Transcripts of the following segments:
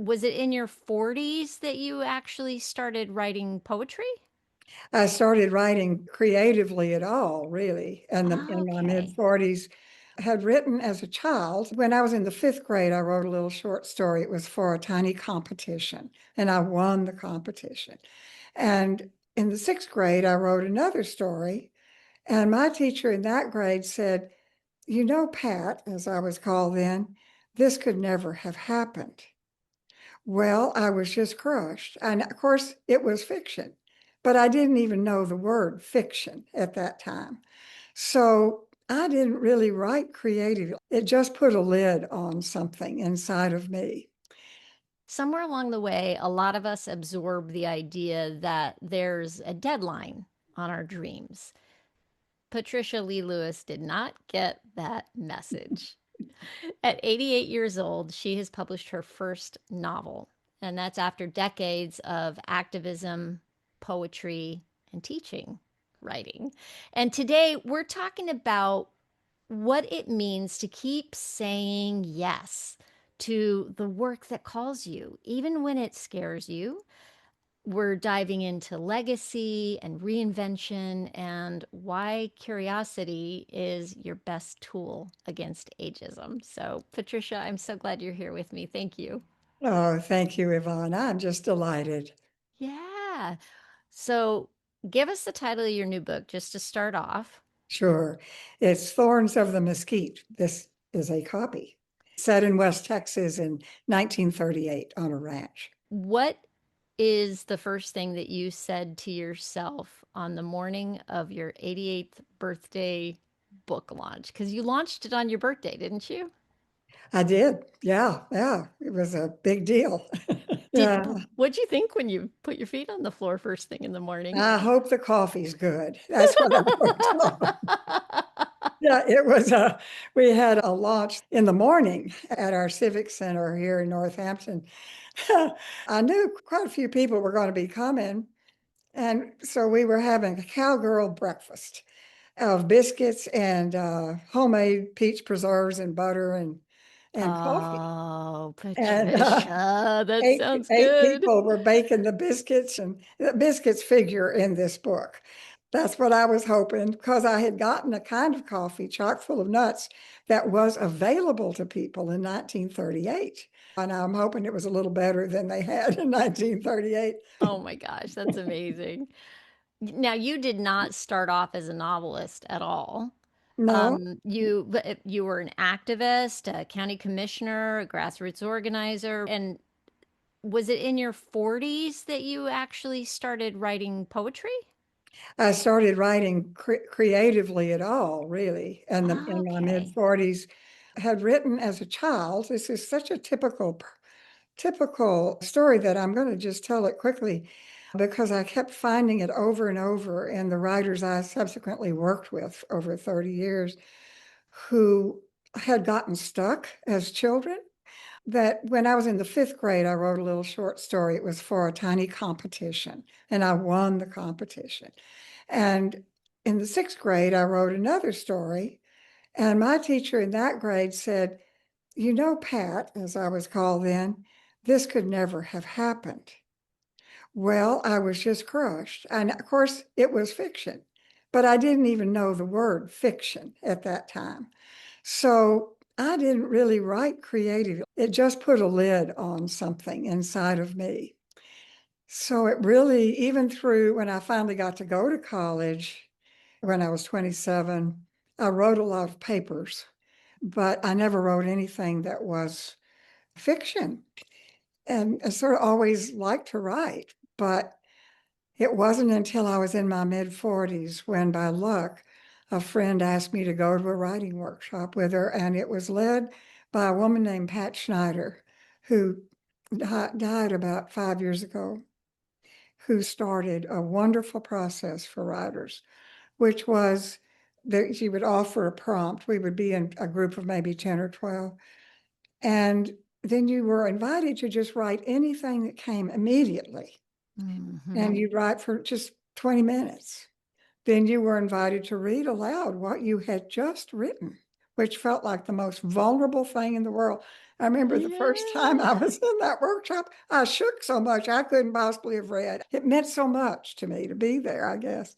Was it in your 40s that you actually started writing poetry? I started writing creatively at all, really, in my mid Okay. 40s. Had written as a child. When I was in the fifth grade, I wrote a little short story. It was for a tiny competition, and I won the competition. And in the sixth grade, I wrote another story, and my teacher in that grade said, "You know, Pat, as I was called then, this could never have happened." Well, I was just crushed. And of course, it was fiction, but I didn't even know the word fiction at that time. So I didn't really write creatively. It just put a lid on something inside of me. Somewhere along the way, a lot of us absorb the idea that there's a deadline on our dreams. Patricia Lee Lewis did not get that message. At 88 years old, she has published her first novel, and that's after decades of activism, poetry, and teaching writing. And today we're talking about what it means to keep saying yes to the work that calls you, even when it scares you. We're diving into legacy and reinvention and why curiosity is your best tool against ageism. So, Patricia, I'm so glad you're here with me. Thank you. Oh, thank you, Yvonne. I'm just delighted. Yeah. So, give us the title of your new book just to start off. Sure. It's Thorns of the Mesquite. This is a copy set in West Texas in 1938 on a ranch. What is the first thing that you said to yourself on the morning of your 88th birthday book launch? Because you launched it on your birthday, didn't you? I did. Yeah. Yeah. It was a big deal. Did Yeah. what'd you think when you put your feet on the floor first thing in the morning? I hope the coffee's good. That's what I wrote. Yeah, it was we had a launch in the morning at our civic center here in Northampton. I knew quite a few people were going to be coming, and so we were having a cowgirl breakfast of biscuits and homemade peach preserves and butter and coffee. Oh, And Patricia, that eight sounds eight good. people were baking the biscuits, and the biscuits figure in this book. That's what I was hoping because I had gotten a kind of coffee chock full of nuts that was available to people in 1938. And I'm hoping it was a little better than they had in 1938. Oh my gosh, that's amazing. Now, you did not start off as a novelist at all. No, You were an activist, a county commissioner, a grassroots organizer, and was it in your 40s that you actually started writing poetry? I started writing creatively at all, really, in my mid Okay. 40s. Had written as a child. This is such a typical story that I'm going to just tell it quickly because I kept finding it over and over in the writers I subsequently worked with over 30 years who had gotten stuck as children. That when I was in the fifth grade, I wrote a little short story. It was for a tiny competition, and I won the competition. And in the sixth grade, I wrote another story, and my teacher in that grade said, "You know, Pat, as I was called then, this could never have happened." Well, I was just crushed. And of course, it was fiction, but I didn't even know the word fiction at that time. So I didn't really write creatively. It just put a lid on something inside of me. So it really, even through when I finally got to go to college when I was 27, I wrote a lot of papers, but I never wrote anything that was fiction. And I sort of always liked to write, but it wasn't until I was in my mid 40s when, by luck, a friend asked me to go to a writing workshop with her, and it was led by a woman named Pat Schneider, who died about 5 years ago, who started a wonderful process for writers, which was that she would offer a prompt. We would be in a group of maybe 10 or 12, and then you were invited to just write anything that came immediately, and Hmm. you'd write for just 20 minutes. Then you were invited to read aloud what you had just written, which felt like the most vulnerable thing in the world. I remember the first time I Yeah. was in that workshop, I shook so much I couldn't possibly have read. It meant so much to me to be there, I guess.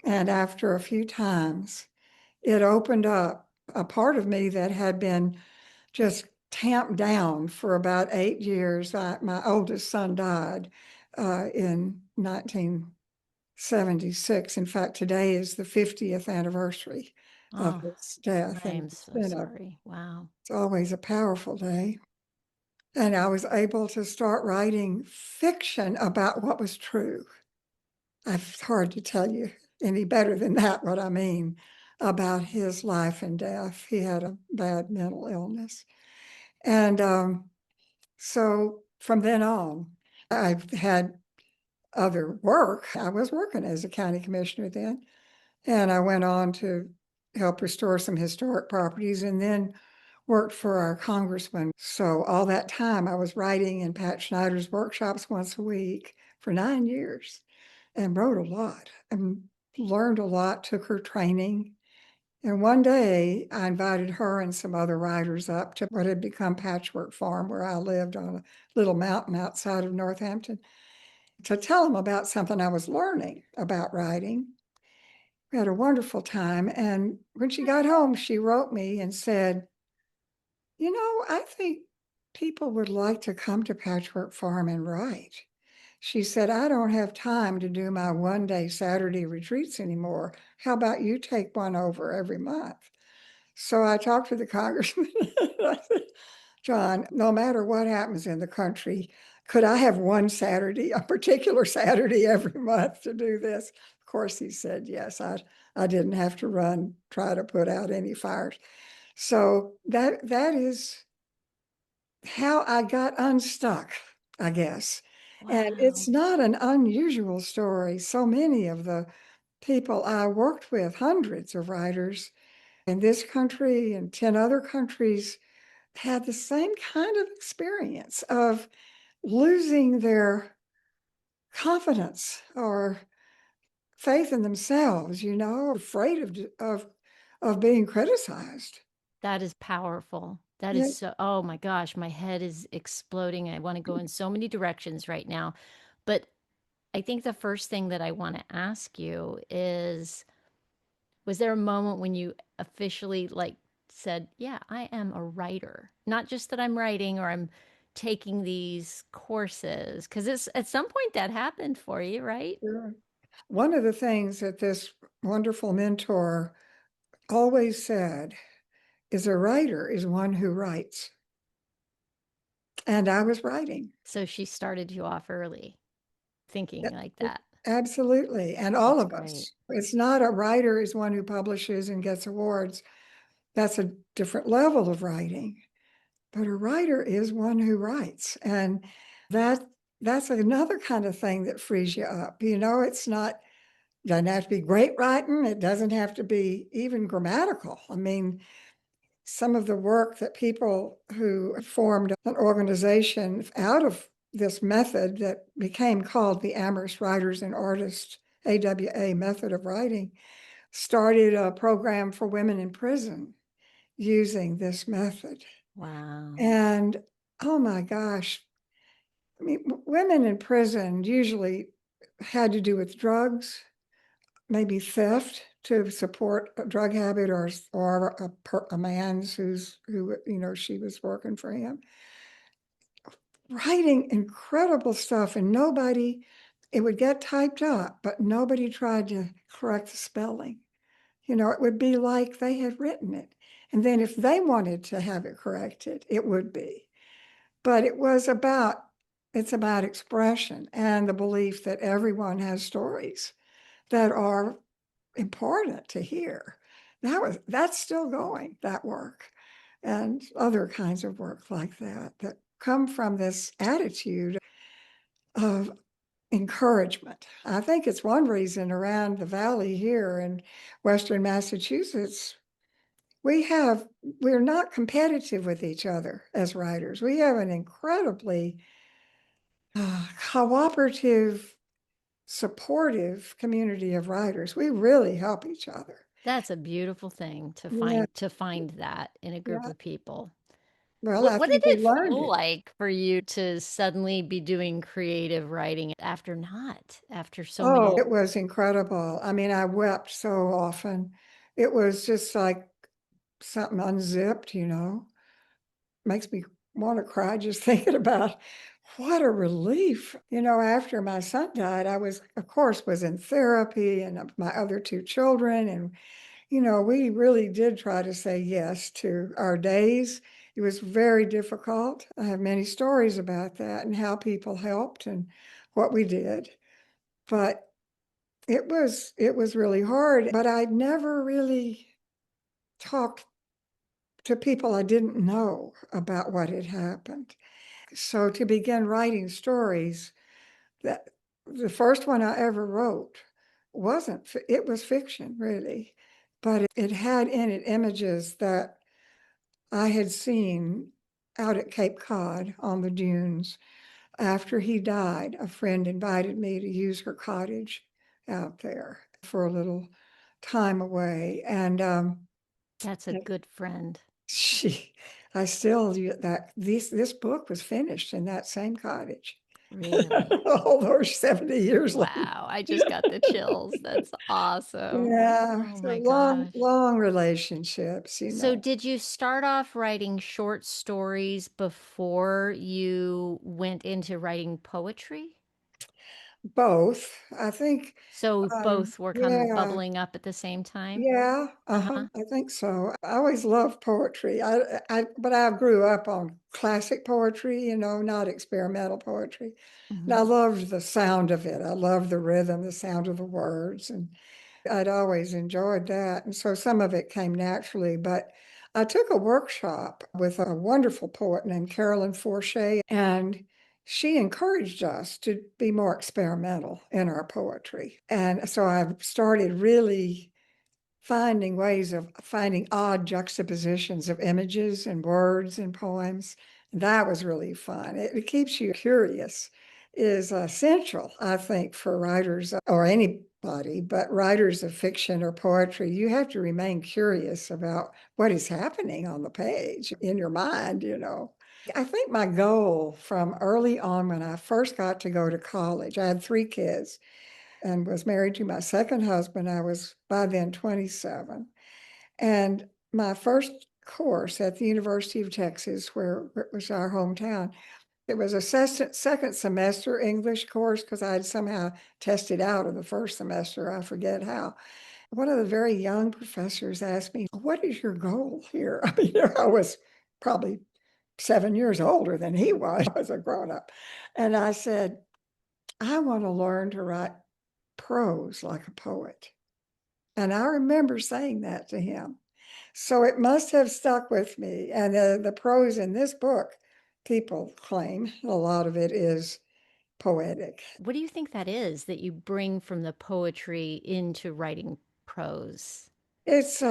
And after a few times, it opened up a part of me that had been just tamped down for about 8 years. My oldest son died in 1976. In fact, today is the 50th anniversary of Oh, his death, I and am so sorry. Wow. it's always a powerful day. And I was able to start writing fiction about what was true. It's hard to tell you any better than that what I mean about his life and death. He had a bad mental illness. And so from then on, I've had other work. I was working as a county commissioner then, and I went on to help restore some historic properties and then worked for our congressman. So all that time I was writing in Pat Schneider's workshops once a week for 9 years and wrote a lot and learned a lot, took her training. And one day I invited her and some other writers up to what had become Patchwork Farm, where I lived on a little mountain outside of Northampton, to tell them about something I was learning about writing. We had a wonderful time. And when she got home, she wrote me and said, I think people would like to come to Patchwork Farm and write. She said, I don't have time to do my 1 day Saturday retreats anymore. How about you take one over every month? So I talked to the congressman. I said, John, no matter what happens in the country, could I have one Saturday, a particular Saturday every month to do this? Of course, he said yes. I didn't have to try to put out any fires. So that is how I got unstuck, I guess. And it's Wow. not an unusual story. So many of the people I worked with, hundreds of writers in this country and 10 other countries, had the same kind of experience of losing their confidence or faith in themselves, afraid of being criticized. That is powerful. That is Yeah, so, oh my gosh, my head is exploding. I want to go in so many directions right now. But I think the first thing that I want to ask you is, was there a moment when you officially like said, yeah, I am a writer? Not just that I'm writing or I'm taking these courses, because it's at some point that happened for you, right? sure. One of the things that this wonderful mentor always said is a writer is one who writes. And I was writing. So she started you off early thinking like that. Absolutely. And all That's of great. us. It's not a writer is one who publishes and gets awards. That's a different level of writing. But a writer is one who writes. And that that's another kind of thing that frees you up. It's not doesn't have to be great writing. It doesn't have to be even grammatical. I mean, some of the work that people who formed an organization out of this method that became called the Amherst Writers and Artists AWA method of writing started a program for women in prison using this method. Wow. And oh my gosh, I mean, women in prison usually had to do with drugs, maybe theft to support a drug habit or a man's who she was working for him, writing incredible stuff, and nobody it would get typed up, but nobody tried to correct the spelling. It would be like they had written it, and then if they wanted to have it corrected, it would be. But it's about expression and the belief that everyone has stories that are important to hear. That's still going, that work, and other kinds of work like that come from this attitude of encouragement. I think it's one reason around the valley here in Western Massachusetts, we're not competitive with each other as writers. We have an incredibly cooperative, supportive community of writers. We really help each other. That's a beautiful thing to Yeah, find that in a group yeah. of people. Well, What I what did think we it learned feel it. like for you to suddenly be doing creative writing after not, after so Oh, many it was incredible. I mean, I wept so often. It was just like something unzipped, makes me want to cry just thinking about what a relief. After my son died, I was, of course, was in therapy and my other two children. And, we really did try to say yes to our days. It was very difficult. I have many stories about that and how people helped and what we did. But it was really hard, but I'd never really talked to people I didn't know about what had happened. So to begin writing stories, that the first one I ever wrote wasn't, it was fiction really, but it had in it images that I had seen out at Cape Cod on the dunes. After he died, a friend invited me to use her cottage out there for a little time away. And That's a good friend. she, I still, that this book was finished in that same cottage. Really? Although 70 years later. Wow, I just got the chills. That's awesome. Yeah, Oh so my long, gosh. long relationships, So, did you start off writing short stories before you went into writing poetry? both. I think, So, both were kind of yeah, bubbling up at the same time? yeah, Uh-huh. I think so. I always loved poetry. But I grew up on classic poetry, not experimental poetry. And Hmm. I loved the sound of it. I loved the rhythm, the sound of the words, and I'd always enjoyed that. And so some of it came naturally, but I took a workshop with a wonderful poet named Carolyn Forche, and she encouraged us to be more experimental in our poetry. And so I started really finding ways of finding odd juxtapositions of images and words and poems. That was really fun. It keeps you curious, is essential, I think, for writers or anybody, but writers of fiction or poetry. You have to remain curious about what is happening on the page in your mind. I think my goal from early on when I first got to go to college, I had 3 kids and was married to my second husband. I was by then 27. And my first course at the University of Texas, where it was our hometown, it was a second semester English course because I had somehow tested out of the first semester. I forget how. One of the very young professors asked me, "What is your goal here?" I mean, I was probably 7 years older than he was as a grown up. And I said, "I want to learn to write prose like a poet." And I remember saying that to him. So it must have stuck with me. And the prose in this book, people claim a lot of it is poetic. What do you think that is that you bring from the poetry into writing prose? It's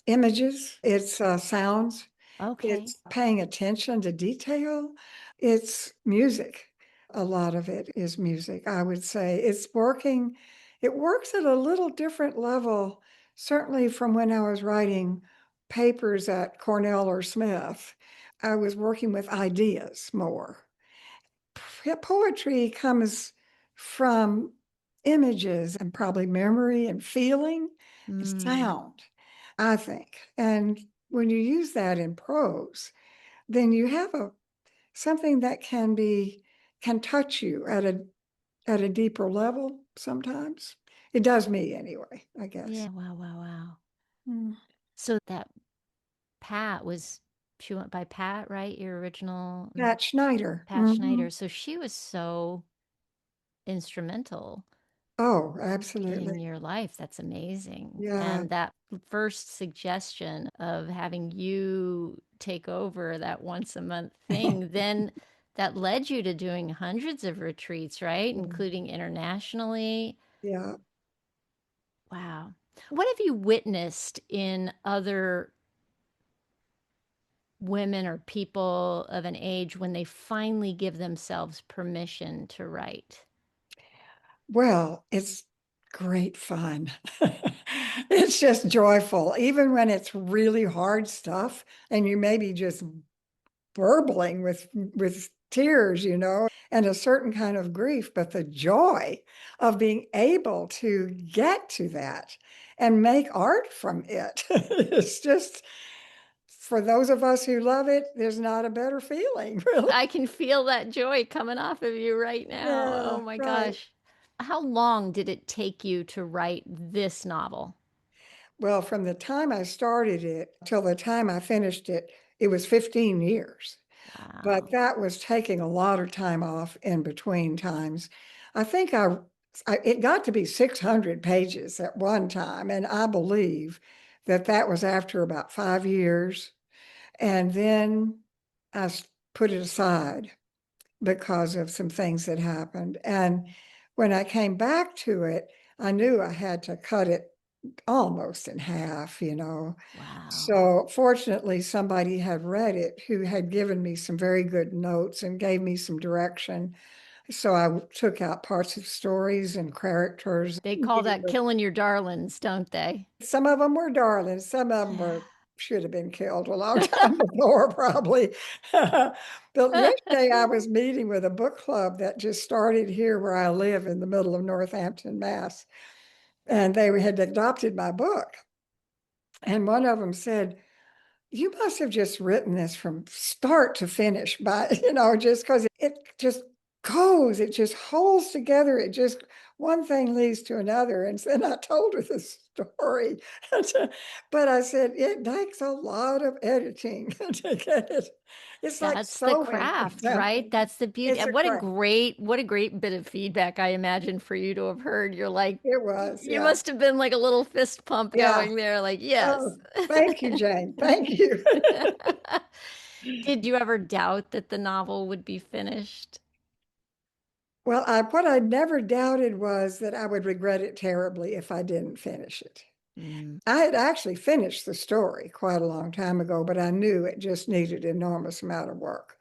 images, it's sounds, Okay. it's paying attention to detail, it's music. A lot of it is music, I would say. It works at a little different level, certainly from when I was writing papers at Cornell or Smith. I was working with ideas more. Poetry comes from images and probably memory and feeling and Mm. sound, I think. And when you use that in prose, then you have a something that can touch you at a deeper level sometimes. It does me anyway, I guess. Yeah, wow, wow, wow. Mm. So that Pat was, she went by Pat, right? Your original Pat Schneider. Pat Mhm. Schneider. So she was so instrumental Oh, absolutely. in your life. That's amazing. Yeah. And that first suggestion of having you take over that once a month thing, then that led you to doing hundreds of retreats, right? Including internationally. Yeah. Wow. What have you witnessed in other women or people of an age when they finally give themselves permission to write? Well, it's great fun. It's just joyful, even when it's really hard stuff and you maybe just burbling with tears, and a certain kind of grief, but the joy of being able to get to that and make art from it. It's just, for those of us who love it, there's not a better feeling, really. I can feel that joy coming off of you right now. Yeah, Oh my right. gosh. How long did it take you to write this novel? Well, from the time I started it till the time I finished it, it was 15 years. But Wow. that was taking a lot of time off in between times. I think it got to be 600 pages at one time, and I believe that that was after about 5 years. And then I put it aside because of some things that happened. And when I came back to it, I knew I had to cut it almost in half. Wow. So fortunately, somebody had read it who had given me some very good notes and gave me some direction. So I took out parts of stories and characters. They call that killing your darlings, don't they? Some of them were darlings, some of them were should have been killed a long time before, probably. But yesterday I was meeting with a book club that just started here where I live in the middle of Northampton, Mass. And they had adopted my book. And one of them said, you must have just written this from start to finish, but just because it just goes, it just holds together. It just one thing leads to another. And then I told her the story. But I said, it takes a lot of editing to get it. It's like That's the sewing or craft, right? something. That's the beauty. It's And a craft. what a great bit of feedback I imagine for you to have heard. You're like, It was, you yeah. must have been like a little fist pump Yeah. going there, like, yes. Oh, thank you, Jane. Thank you. Did you ever doubt that the novel would be finished? Well, what I never doubted was that I would regret it terribly if I didn't finish it. Mm, I had actually finished the story quite a long time ago, but I knew it just needed an enormous amount of work.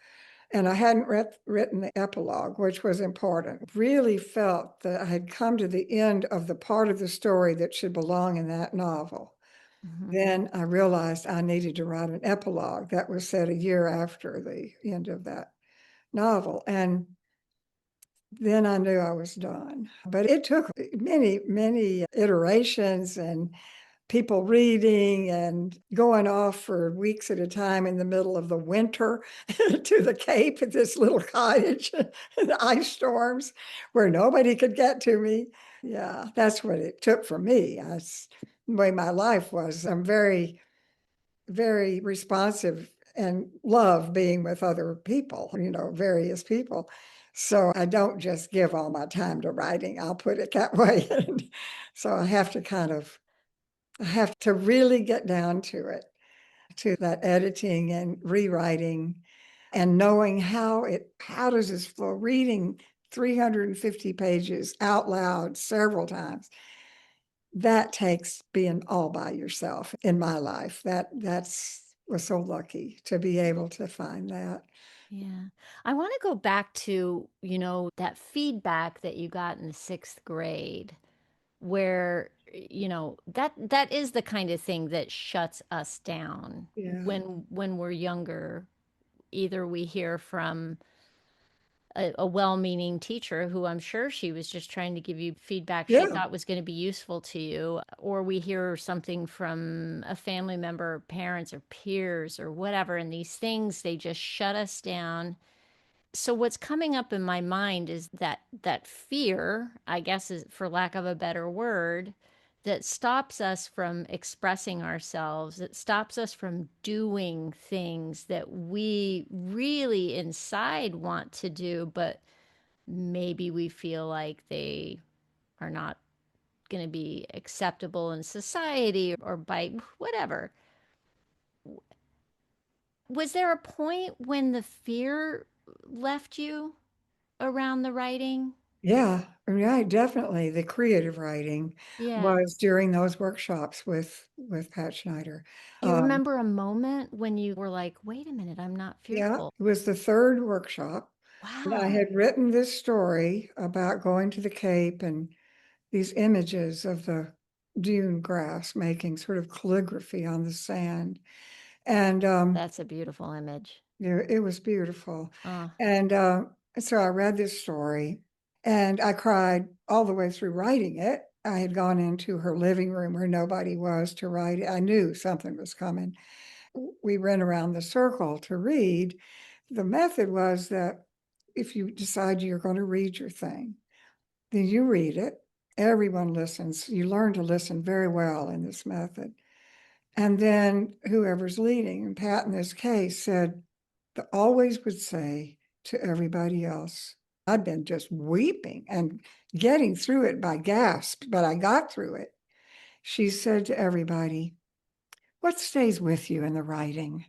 And I hadn't written the epilogue, which was important. Really felt that I had come to the end of the part of the story that should belong in that novel. mhm. Then I realized I needed to write an epilogue that was set a year after the end of that novel. And then I knew I was done. But it took many, many iterations and people reading and going off for weeks at a time in the middle of the winter to the Cape at this little cottage in the ice storms where nobody could get to me. Yeah, that's what it took for me. That's the way my life was. I'm very very responsive and love being with other people, various people. So I don't just give all my time to writing, I'll put it that way. And so I have to really get down to it, to that editing and rewriting and knowing how does this flow, reading 350 pages out loud several times. That takes being all by yourself in my life. That's was so lucky to be able to find that. Yeah. I want to go back to, that feedback that you got in the sixth grade, where, that is the kind of thing that shuts us down Yeah. when we're younger. Either we hear from a well-meaning teacher who I'm sure she was just trying to give you feedback she Yeah. thought was going to be useful to you, or we hear something from a family member, or parents, or peers, or whatever, and these things, they just shut us down. So what's coming up in my mind is that fear, I guess, is for lack of a better word, that stops us from expressing ourselves, that stops us from doing things that we really inside want to do, but maybe we feel like they are not going to be acceptable in society or by whatever. Was there a point when the fear left you around the writing? Yeah. Right. Definitely. The creative writing Yeah. was during those workshops with Pat Schneider. Do you Um, remember a moment when you were like, wait a minute, I'm not yeah, fearful? it was the third workshop. And I Wow. had written this story about going to the Cape and these images of the dune grass making sort of calligraphy on the sand. And That's a beautiful image. It was beautiful. Uh, And so I read this story and I cried all the way through writing it. I had gone into her living room where nobody was to write it. I knew something was coming. We ran around the circle to read. The method was that if you decide you're going to read your thing, then you read it. Everyone listens. You learn to listen very well in this method. And then whoever's leading, and Pat in this case said, always would say to everybody else, I'd been just weeping and getting through it by gasps, but I got through it. She said to everybody, what stays with you in the writing?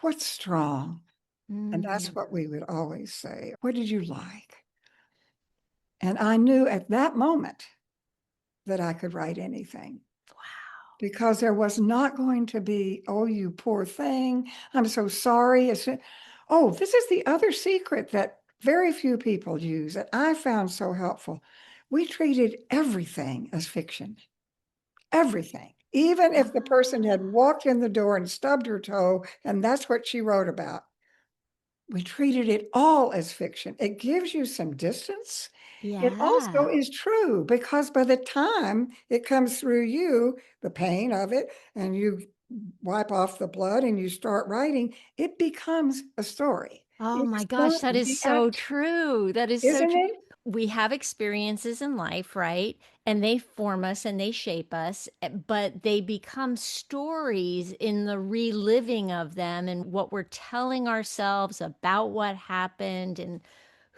What's strong? And that's mm, what we would always say. What did you like? And I knew at that moment that I could write anything wow. because there was not going to be, oh, you poor thing. I'm so sorry. Oh, this is the other secret that very few people use that I found so helpful. We treated everything as fiction, everything. Even if the person had Ah, walked in the door and stubbed her toe, and that's what she wrote about, we treated it all as fiction. It gives you some distance. It also yeah. is true because by the time it comes through you, the pain of it, and you wipe off the blood and you start writing, it becomes a story. Oh It my is gosh, not that is the so act, true. That is so isn't true. it? We have experiences in life, right? And they form us and they shape us, but they become stories in the reliving of them and what we're telling ourselves about what happened and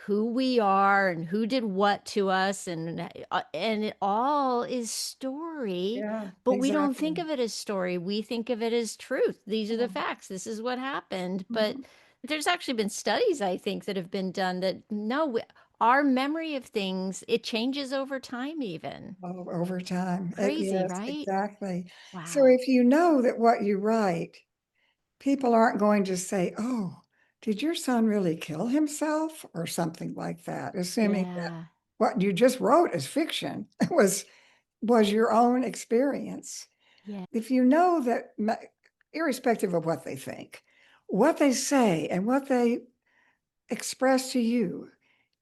who we are and who did what to us and it all is story, Yeah, but we don't think exactly. of it as story. We think of it as truth. These are the Yeah. facts. This is what happened. But Mhm. there's actually been studies, I think, that have been done that no, our memory of things, it changes over time even. Over time. Crazy, Yes, right? exactly. So Wow. if you know that what you write, people aren't going to say, oh, did your son really kill himself or something like that, assuming that Yeah. what you just wrote as fiction was your own experience. Yeah. If you know that, irrespective of what they think, what they say and what they express to you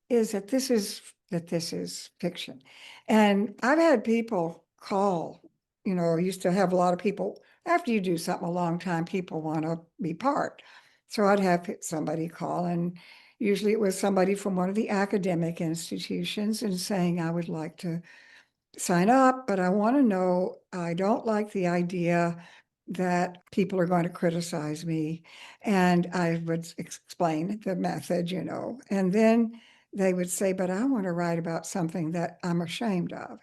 is that this is fiction. And I've had people call, used to have a lot of people, after you do something a long time, people want to be part. So I'd have somebody call, and usually it was somebody from one of the academic institutions and saying, I would like to sign up, but I want to know, I don't like the idea that people are going to criticize me. And I would explain the method, and then they would say, but I want to write about something that I'm ashamed of.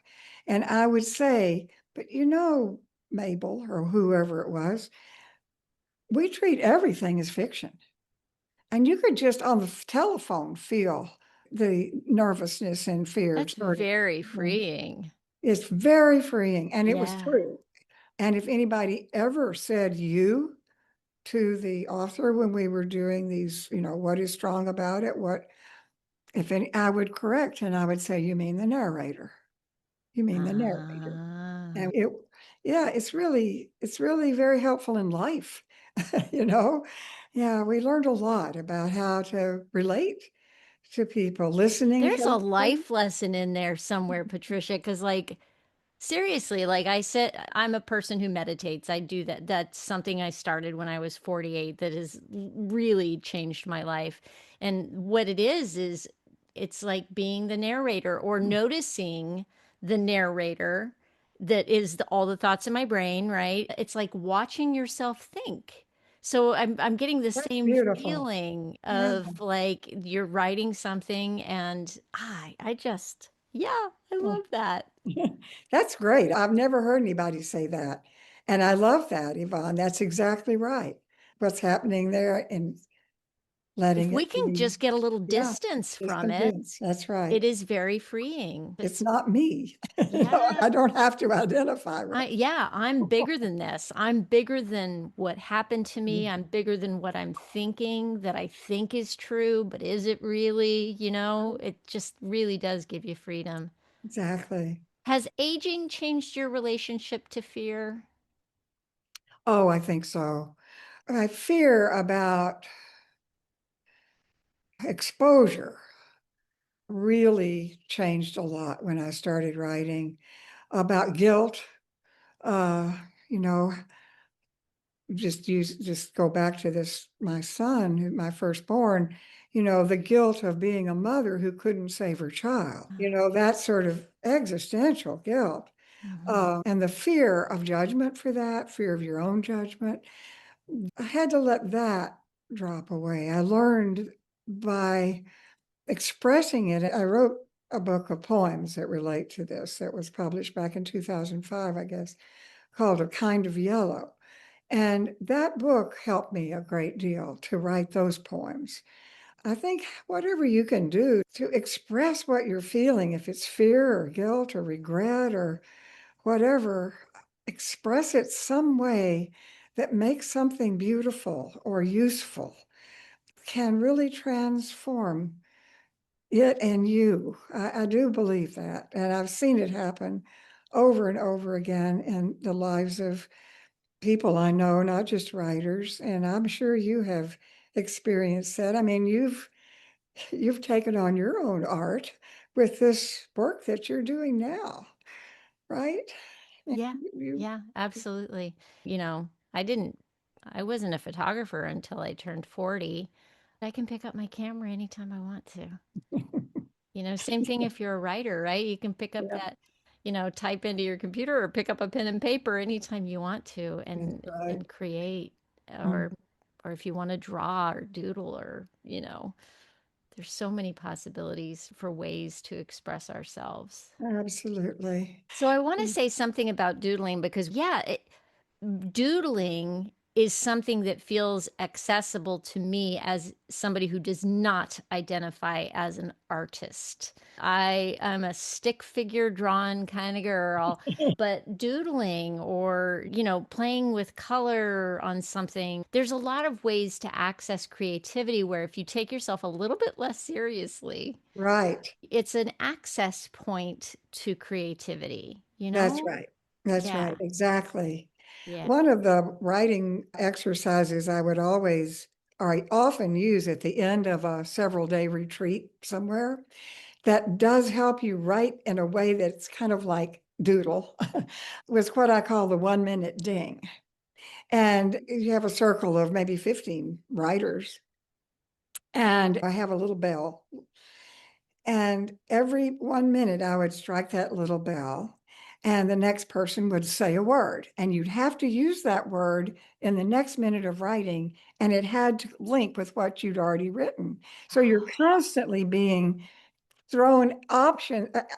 And I would say, but Mabel or whoever it was, we treat everything as fiction. And you could just on the telephone feel the nervousness and fear That's starting. very freeing. It's very freeing, and it was Yeah. true. And if anybody ever said you to the author when we were doing these, what is strong about it? What, if any, I would correct and I would say, you mean the narrator. You mean the narrator. Ah. And yeah, it's really very helpful in life, you know? Yeah, we learned a lot about how to relate to people. Listening There's a helpful. life lesson in there somewhere, Patricia, because like seriously, like I said, I'm a person who meditates. I do that. That's something I started when I was 48 that has really changed my life. And what it is it's like being the narrator or noticing the narrator that is all the thoughts in my brain, right? It's like watching yourself think. So I'm getting the That's same beautiful. feeling Yeah. of like you're writing something and I just yeah, I love that. That's great. I've never heard anybody say that. And I love that, Yvonne. That's exactly right. What's happening there and If letting we it can be. just get a little Yeah, distance just from it, convince. That's right. it is very freeing. It's not me. Yeah. I don't have to identify with. I'm bigger than this. I'm bigger than what happened to me. I'm bigger than what I'm thinking that I think is true, but is it really? It just really does give you freedom. Exactly. Has aging changed your relationship to fear? Oh, I think so. I fear about. exposure really changed a lot when I started writing about guilt. Uh, you know, just go back to this, my son, my firstborn, the guilt of being a mother who couldn't save her child, that sort of existential guilt. Mm-hmm. And the fear of judgment for that, fear of your own judgment. I had to let that drop away. I learned by expressing it. I wrote a book of poems that relate to this that was published back in 2005, I guess, called A Kind of Yellow. And that book helped me a great deal to write those poems. I think whatever you can do to express what you're feeling, if it's fear or guilt or regret or whatever, express it some way that makes something beautiful or useful, can really transform it and you. I do believe that. And I've seen it happen over and over again in the lives of people I know, not just writers. And I'm sure you have experienced that. I mean, you've taken on your own art with this work that you're doing now, right? Yeah. You, Yeah, absolutely. I wasn't a photographer until I turned 40. I can pick up my camera anytime I want to. Same thing if you're a writer, right? You can pick up yeah, that, type into your computer or pick up a pen and paper anytime you want to that's right. and create Mm, or if you want to draw or doodle or, there's so many possibilities for ways to express ourselves. absolutely. So I want to say something about doodling because doodling is something that feels accessible to me as somebody who does not identify as an artist. I am a stick figure drawn kind of girl, but doodling or, playing with color on something, there's a lot of ways to access creativity where if you take yourself a little bit less seriously, Right. it's an access point to creativity, you That's know? right. That's Yeah. right. Exactly. Yeah. One of the writing exercises or I often use at the end of a several day retreat somewhere that does help you write in a way that's kind of like doodle was what I call the 1 minute ding. And you have a circle of maybe 15 writers, and I have a little bell. And every 1 minute, I would strike that little bell, and the next person would say a word. And you'd have to use that word in the next minute of writing, and it had to link with what you'd already written. So you're constantly being thrown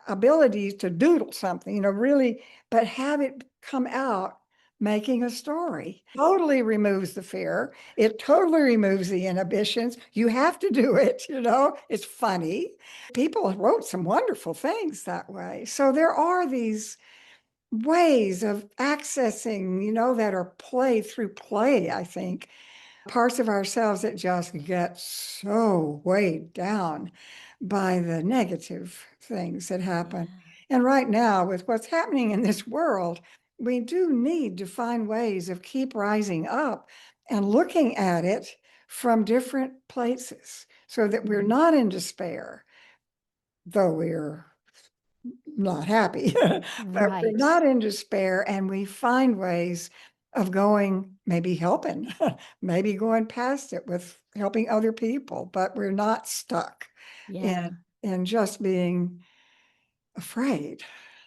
abilities to doodle something, really, but have it come out making a story. Totally removes the fear. It totally removes the inhibitions. You have to do it, it's funny. People wrote some wonderful things that way. So there are these ways of accessing, that are play through play, I think, parts of ourselves that just get so weighed down by the negative things that happen. Yeah. And right now, with what's happening in this world, we do need to find ways of keep rising up and looking at it from different places so that we're not in despair, though we're not happy, but we're Right. not in despair and we find ways of going, maybe helping, maybe going past it with helping other people, but we're not stuck in Yeah. in just being afraid.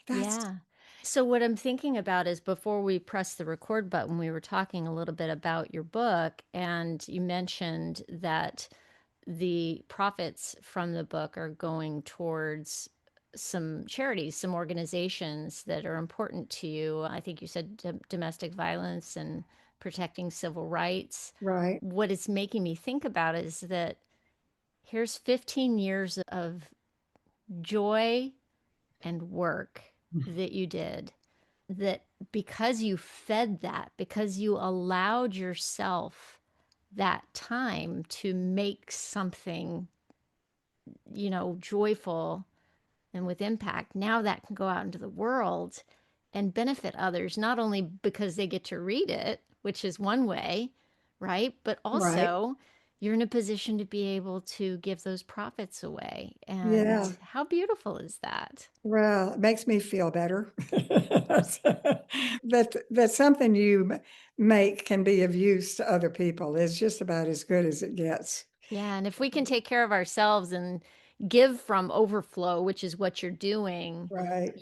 That's Yeah. So, what I'm thinking about is before we press the record button, we were talking a little bit about your book, and you mentioned that the profits from the book are going towards some charities, some organizations that are important to you. I think you said domestic violence and protecting civil rights. right, What it's making me think about is that here's 15 years of joy and work that you did, that because you fed that, because you allowed yourself that time to make something, joyful and with impact, now that can go out into the world and benefit others, not only because they get to read it, which is one way, right? But right, also you're in a position to be able to give those profits away. And Yeah. how beautiful is that? Well, it makes me feel better. That something you make can be of use to other people is just about as good as it gets. Yeah, and if we can take care of ourselves and give from overflow, which is what you're doing, Right,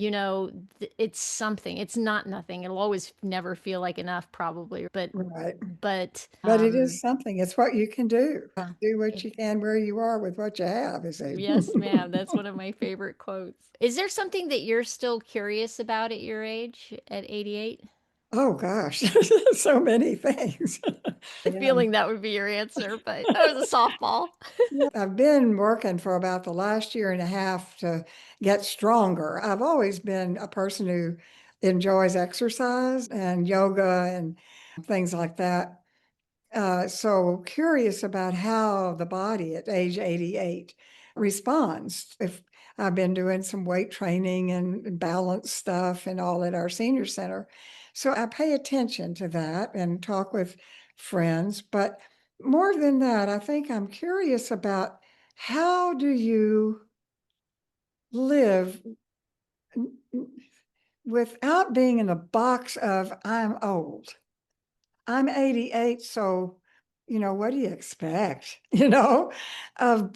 it's something. It's not nothing. It'll always never feel like enough, probably, right. but But it is something. It's what you can do. yeah, Do what it, you can where you are with what you have, is it? yes, ma'am. That's one of my favorite quotes. Is there something that you're still curious about at your age, at 88? Oh gosh, so many things. Yeah. Feeling that would be your answer, but that was a softball. Yeah, I've been working for about the last year and a half to get stronger. I've always been a person who enjoys exercise and yoga and things like that. So curious about how the body at age 88 responds. If I've been doing some weight training and balance stuff and all at our senior center. So I pay attention to that and talk with friends. But more than that, I think I'm curious about how do you live without being in a box of I'm old. I'm 88, so what do you expect? Of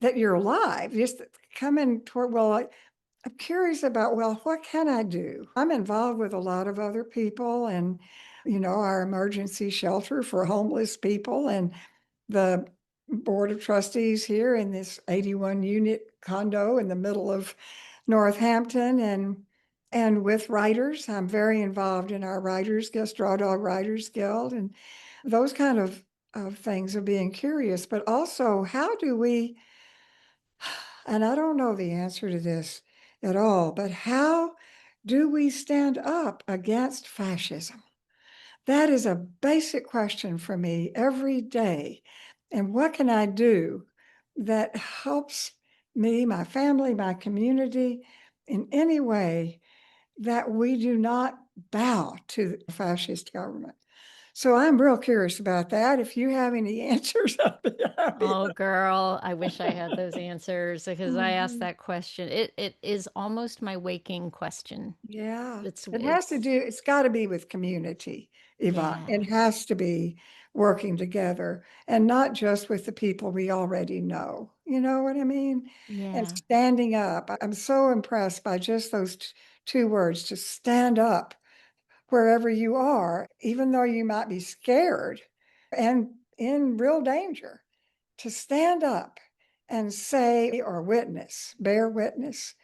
that you're alive. Just coming toward, well, I'm curious about, well, what can I do? I'm involved with a lot of other people and, our emergency shelter for homeless people and the board of trustees here in this 81 unit condo in the middle of Northampton and with writers. I'm very involved in our Writers Guild, Straw Dog Writers Guild, and those kind of things of being curious, but also how do we, and I don't know the answer to this at all, but how do we stand up against fascism? That is a basic question for me every day. And what can I do that helps me, my family, my community in any way that we do not bow to the fascist government? So I'm real curious about that. If you have any answers, I'll be happy. Oh, girl, I wish I had those answers because I asked Mhm. that question. It is almost my waking question. Yeah, it has to It's do, it's got to be with community, Yvonne. yeah, It has to be working together and not just with the people we already know. You know what I mean? And yeah. standing up. I'm so impressed by just those two words, to stand up wherever you are, even though you might be scared and in real danger, to stand up and say or witness, bear witness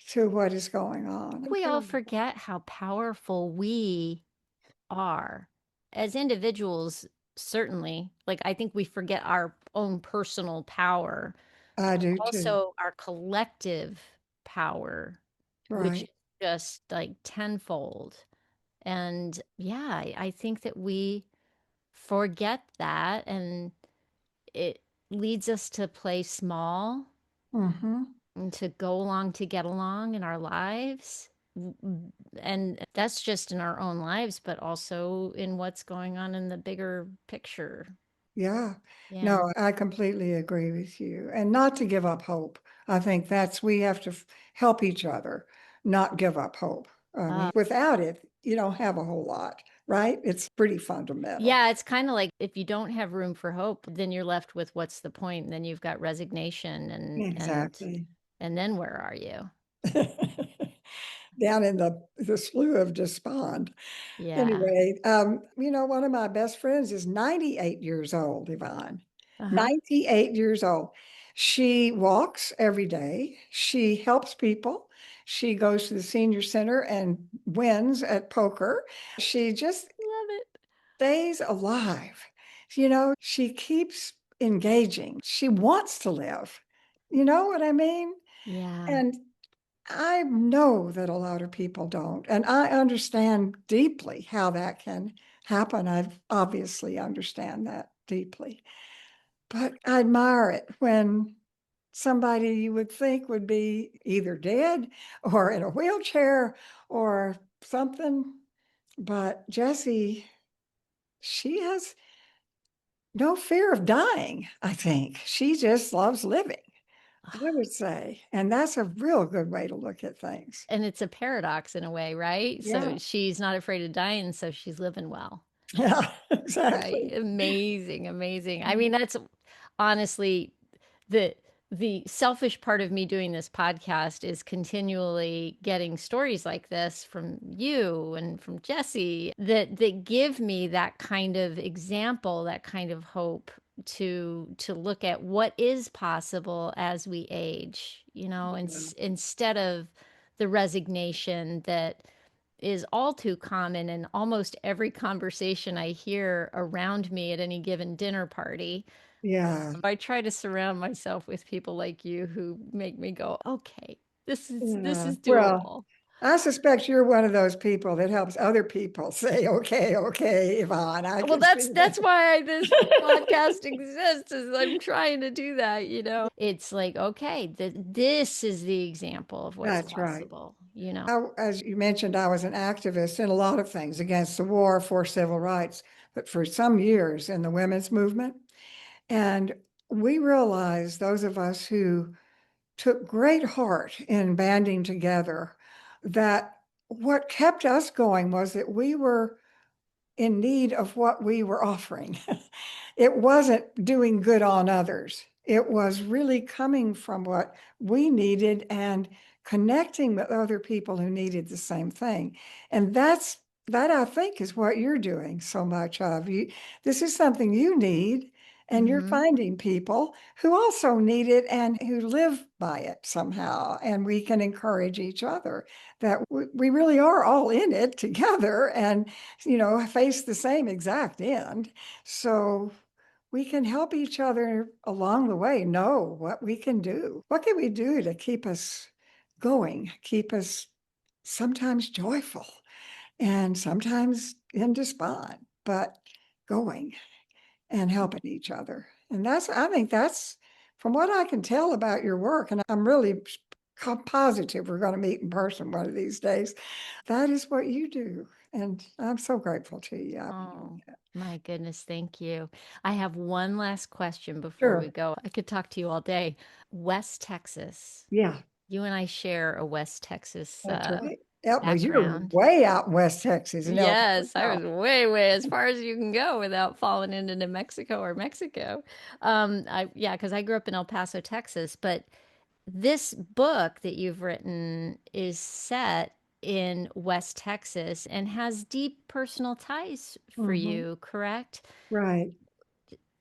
to what is going on. We all forget how powerful we are as individuals, certainly. Like, I think we forget our own personal power, I but do too. also our collective power, which is Right. just like tenfold. And yeah, I think that we forget that, and it leads us to play small Mm-hmm. and to go along to get along in our lives. And that's just in our own lives, but also in what's going on in the bigger picture. Yeah. Yeah. No, I completely agree with you. And not to give up hope. I think we have to help each other, not give up hope. I Uh, mean, without it, you don't have a whole lot, right? It's pretty fundamental. yeah, it's kind of like if you don't have room for hope, then you're left with what's the point? And then you've got resignation Exactly. and then where are you? Down in the slough of despond. Yeah. Anyway, one of my best friends is 98 years old, Yvonne. Uh-huh. 98 years old. She walks every day. She helps people. She goes to the senior center and wins at poker. She just Love it. stays alive. She keeps engaging. She wants to live. You know what I mean? Yeah. And I know that a lot of people don't, and I understand deeply how that can happen. I obviously understand that deeply, but I admire it when somebody you would think would be either dead or in a wheelchair or something. But Jessie, she has no fear of dying, I think. She just loves living, I would say. And that's a real good way to look at things. And it's a paradox in a way, right? Yeah. So she's not afraid of dying, so she's living well. Yeah, Right. exactly. Amazing, amazing. I mean, that's honestly the the selfish part of me doing this podcast is continually getting stories like this from you and from Jesse that give me that kind of example, that kind of hope to look at what is possible as we age, and Yeah. instead of the resignation that is all too common in almost every conversation I hear around me at any given dinner party. Yeah. I try to surround myself with people like you who make me go, okay, this Yeah. is Well, doable. I suspect you're one of those people that helps other people say, okay, okay, Yvonne, I Well, can see that's that. why this podcast exists, is I'm trying to do that. It's like, okay, this is the example of what's That's right. possible. As you mentioned, I was an activist in a lot of things against the war for civil rights, but for some years in the women's movement. And we realized, those of us who took great heart in banding together, that what kept us going was that we were in need of what we were offering. It wasn't doing good on others. It was really coming from what we needed and connecting with other people who needed the same thing. And that I think is what you're doing so much of. This is something you need, and you're Hmm. finding people who also need it and who live by it somehow. And we can encourage each other that we really are all in it together, and face the same exact end. So we can help each other along the way know what we can do. What can we do to keep us going, keep us sometimes joyful and sometimes in despond, but going and helping each other. And I think that's from what I can tell about your work, and I'm really positive we're going to meet in person one of these days. That is what you do. And I'm so grateful to you. Oh, my goodness, thank you. I have one last question before we Sure. go. I could talk to you all day. West Texas. Yeah, You and I share a West Texas that's right. Yeah, well, you're background. way out in West Texas in El Yes, I Paso. was way, way as far as you can go without falling into New Mexico or Mexico. Yeah, because I grew up in El Paso, Texas, but this book that you've written is set in West Texas and has deep personal ties for Mhm. you, correct? Right.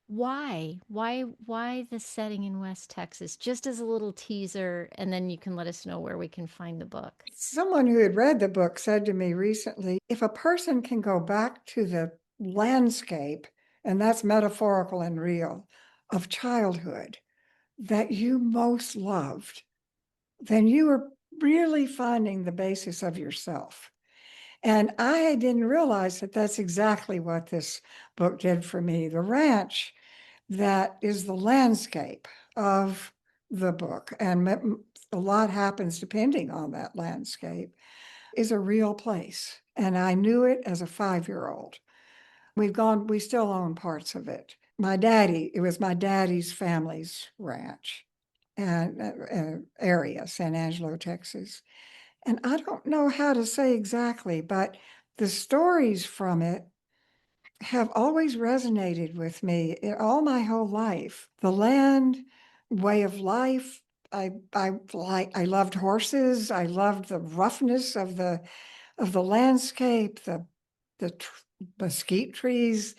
Why? Why the setting in West Texas? Just as a little teaser, and then you can let us know where we can find the book. Someone who had read the book said to me recently, if a person can go back to the landscape, and that's metaphorical and real, of childhood that you most loved, then you are really finding the basis of yourself. And I didn't realize that that's exactly what this book did for me. The ranch, that is the landscape of the book, and a lot happens depending on that landscape, is a real place. And I knew it as a 5-year-old. We still own parts of it. It was my daddy's family's ranch and area, San Angelo, Texas. And I don't know how to say exactly, but the stories from it have always resonated with me all my whole life. The land, way of life. I loved horses. I loved the roughness of the landscape, the mesquite trees.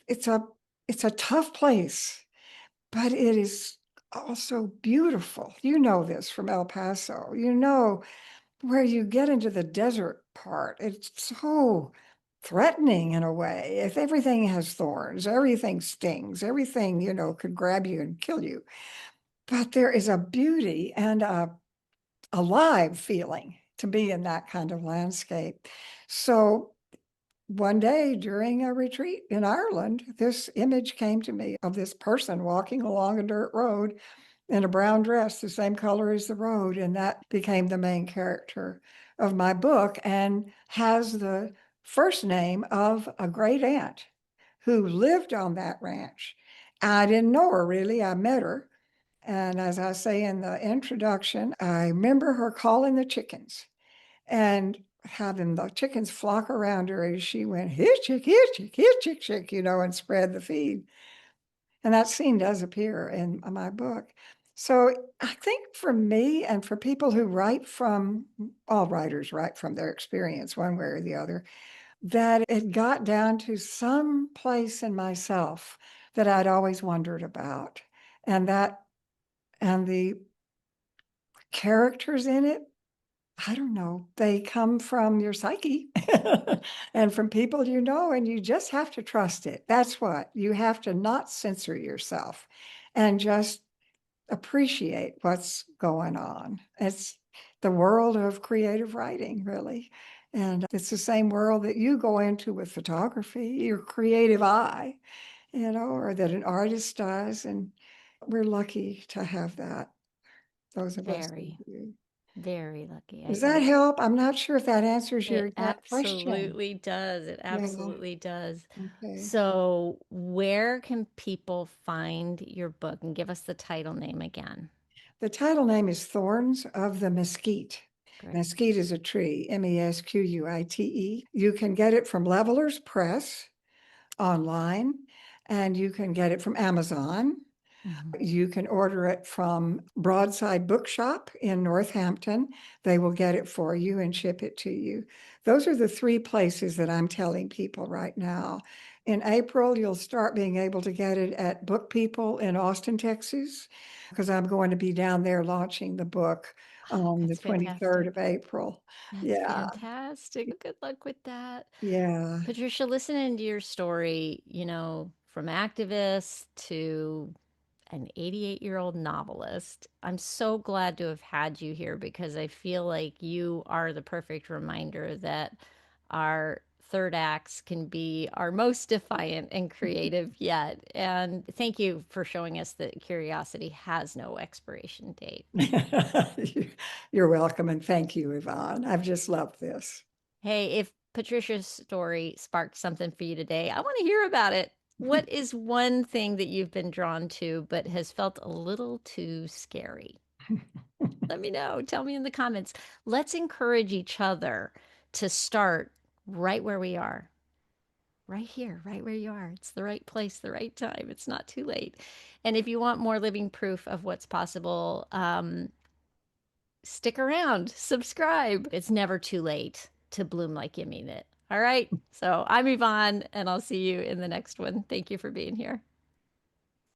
It's a it's a tough place, but it is also beautiful. You know this from El Paso. You know where you get into the desert part, it's so threatening in a way. If everything has thorns, everything stings, everything, could grab you and kill you. But there is a beauty and a alive feeling to be in that kind of landscape. So one day during a retreat in Ireland, this image came to me of this person walking along a dirt road in a brown dress, the same color as the road. And that became the main character of my book and has the first name of a great aunt who lived on that ranch. I didn't know her really. I met her. And as I say in the introduction, I remember her calling the chickens and having the chickens flock around her as she went, here, chick, here, chick, chick, and spread the feed. And that scene does appear in my book. So I think for me and for people who write from, all writers write from their experience one way or the other, that it got down to some place in myself that I'd always wondered about. And the characters in it, I don't know, they come from your psyche and from people and you just have to trust it. That's what you have to not censor yourself and just appreciate what's going on. It's the world of creative writing, really. And it's the same world that you go into with photography, your creative eye, or that an artist does. And we're lucky to have that, those of us who Very, do. very lucky. Does that help? I'm not sure if that answers your It exact question. absolutely does. It Yeah, absolutely does. okay. So, where can people find your book? And give us the title name again. The title name is Thorns of the Mesquite. Great. Mesquite is a tree, Mesquite. You can get it from Levelers Press online, and you can get it from Amazon. Mhm. You can order it from Broadside Bookshop in Northampton. They will get it for you and ship it to you. Those are the three places that I'm telling people right now. In April, you'll start being able to get it at Book People in Austin, Texas, because I'm going to be down there launching the book on the That's 23rd fantastic. of April. That's Yeah, fantastic. Good luck with that. yeah. Patricia, listening to your story, from activist to an 88-year-old novelist, I'm so glad to have had you here because I feel like you are the perfect reminder that our third acts can be our most defiant and creative yet. And thank you for showing us that curiosity has no expiration date. You're welcome, and thank you, Yvonne. I've just loved this. Hey, if Patricia's story sparked something for you today, I want to hear about it. What is one thing that you've been drawn to but has felt a little too scary? Let me know. Tell me in the comments. Let's encourage each other to start right where we are, right here, right where you are. It's the right place, the right time. It's not too late. And if you want more living proof of what's possible, stick around, subscribe. It's never too late to bloom like you mean it. All right. So I'm Yvonne, and I'll see you in the next one. Thank you for being here.